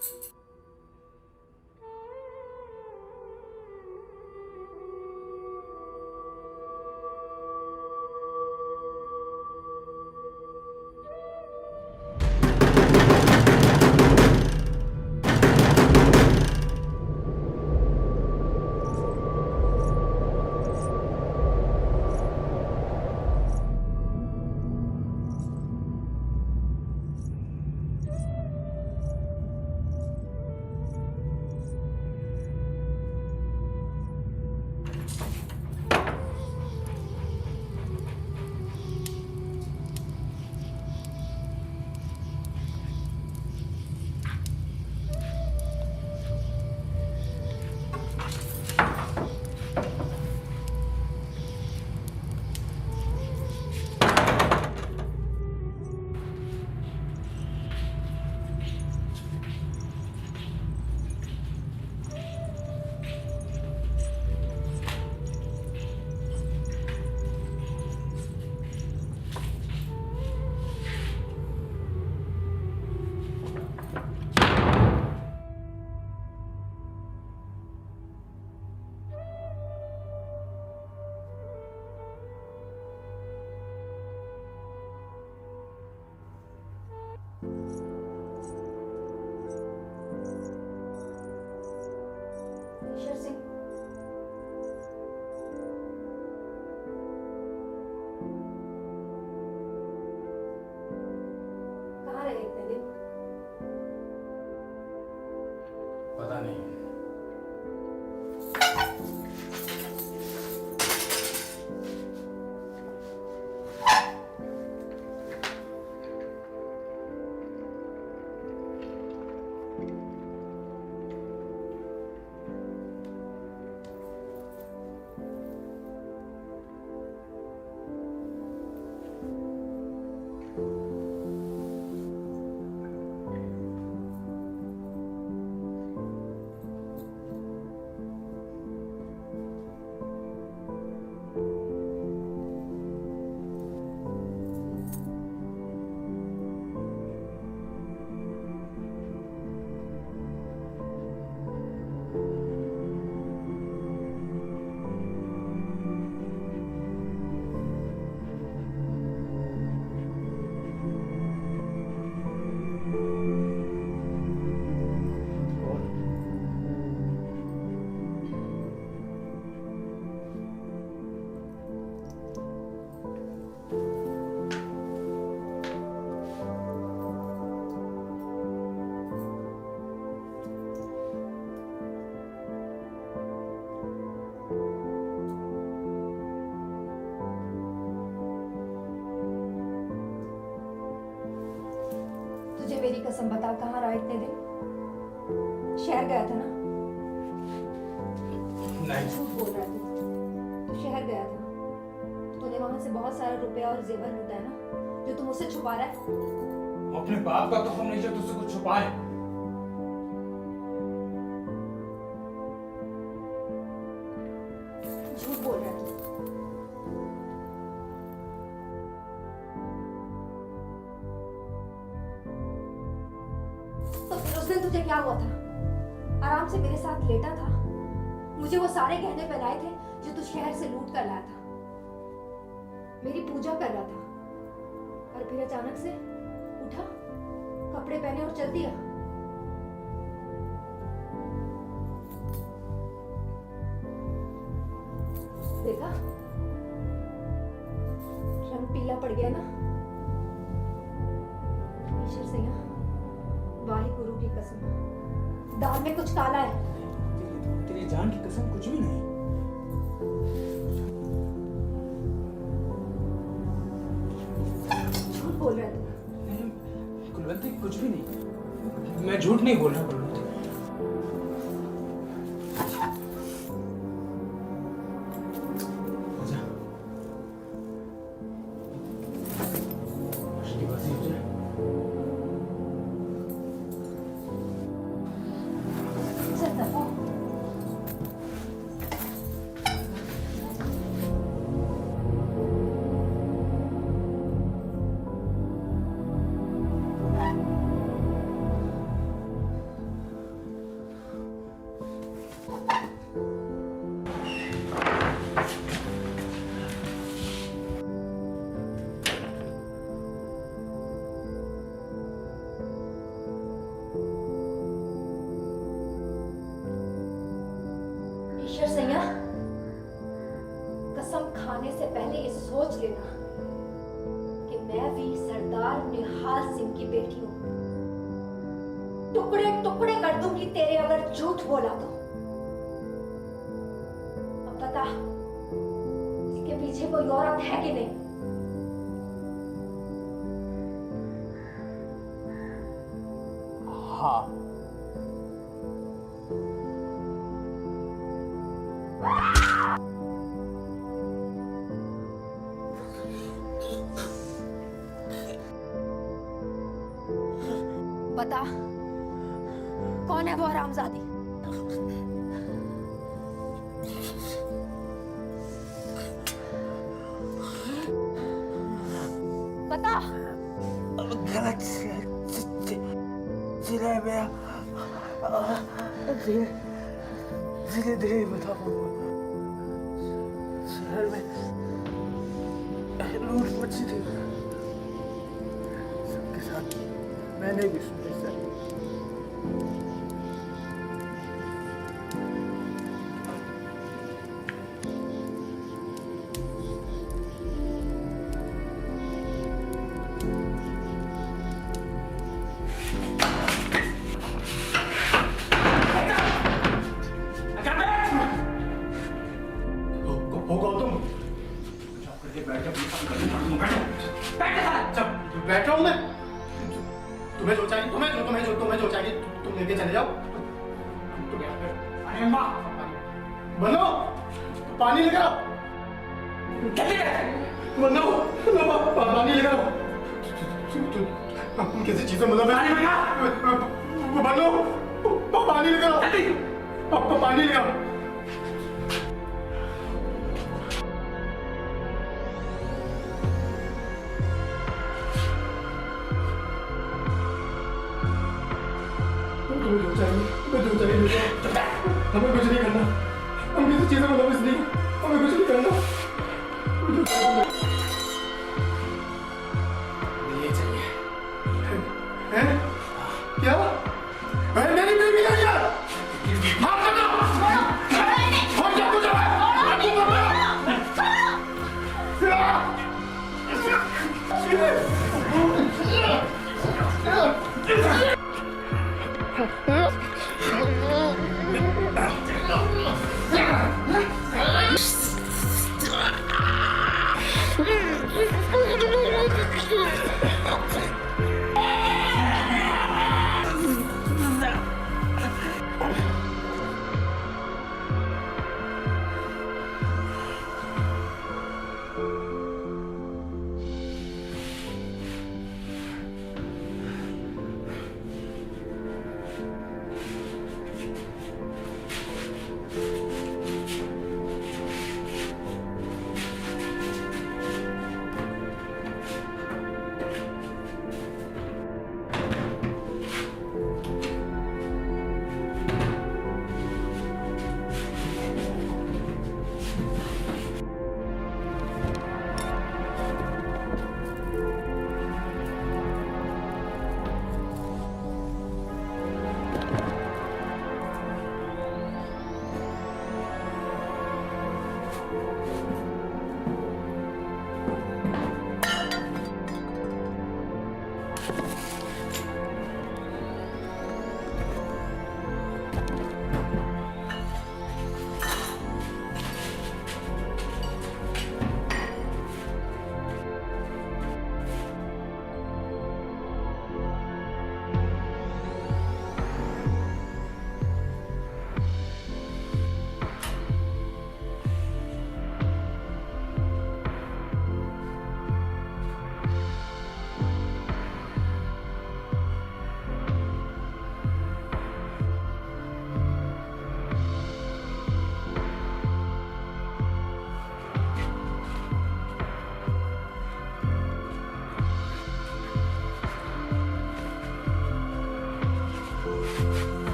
ईश्वर सिंह, कहाँ रहे इतने दिन? पता नहीं। तुझे मेरी कसम बता, कहाँ रहा इतने दिन? शहर गया था ना? नहीं। झूठ बोल रहा है तू शहर गया था। तूने वहां से बहुत सारा रुपया और जेवर लूटा है ना, जो तू मुझसे छुपा रहा है। अपने बाप का कसम नहीं जो तुझसे कुछ छुपाए। झूठ बोल रहा है तू। तो फिर उस दिन तुझे क्या हुआ था? आराम से मेरे साथ लेटा था, मुझे वो सारे गहने पहनाए थे जो तू शहर से लूट कर लाया था, मेरी पूजा कर रहा था, और फिर अचानक से उठा, कपड़े पहने और चल दिया। देखा, रंग पीला पड़ गया ना। ईश्वर सिंह, वाहे गुरु की कसम, दाल में कुछ काला है। तेरी जान की कसम, कुछ भी नहीं। झूठ बोल रहा है तू। कुलवंती, कुछ भी नहीं। मैं झूठ नहीं बोल रहा कुलवंती। कसम खाने से पहले ये सोच लेना कि मैं भी सरदार निहाल सिंह की बेटी हूं। टुकड़े टुकड़े कर दूंगी तेरे अगर झूठ बोला तो। अब बता, इसके पीछे कोई औरत है कि नहीं? हाँ। बता, कौन है वो हरामजादी? बता। गलत जिले में धीरे धीरे बता पाऊंगा। शहर में लूट मची थी, सबके साथ मैंने भी सुनी सर। बैठ रहा हूँ मैं। तुम्हें जो चाहिए तुम्हें जो चाहिए तुम लेके चले जाओ। बनो पानी लेकर आओ। बनो पानी लेकर आओ। किसी चीज में मतलब बनो पानी लेकर आओ। पानी लेकर आओ। तुम्हें जो चाहिए हमें कुछ नहीं करना। हम किसी चीज़ में लविस नहीं, हमें कुछ नहीं करना। ये चाहिए हैं? क्या? मेरी बीवी है यार। माफ करना। और क्या कुछ है?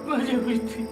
माझी प्रीती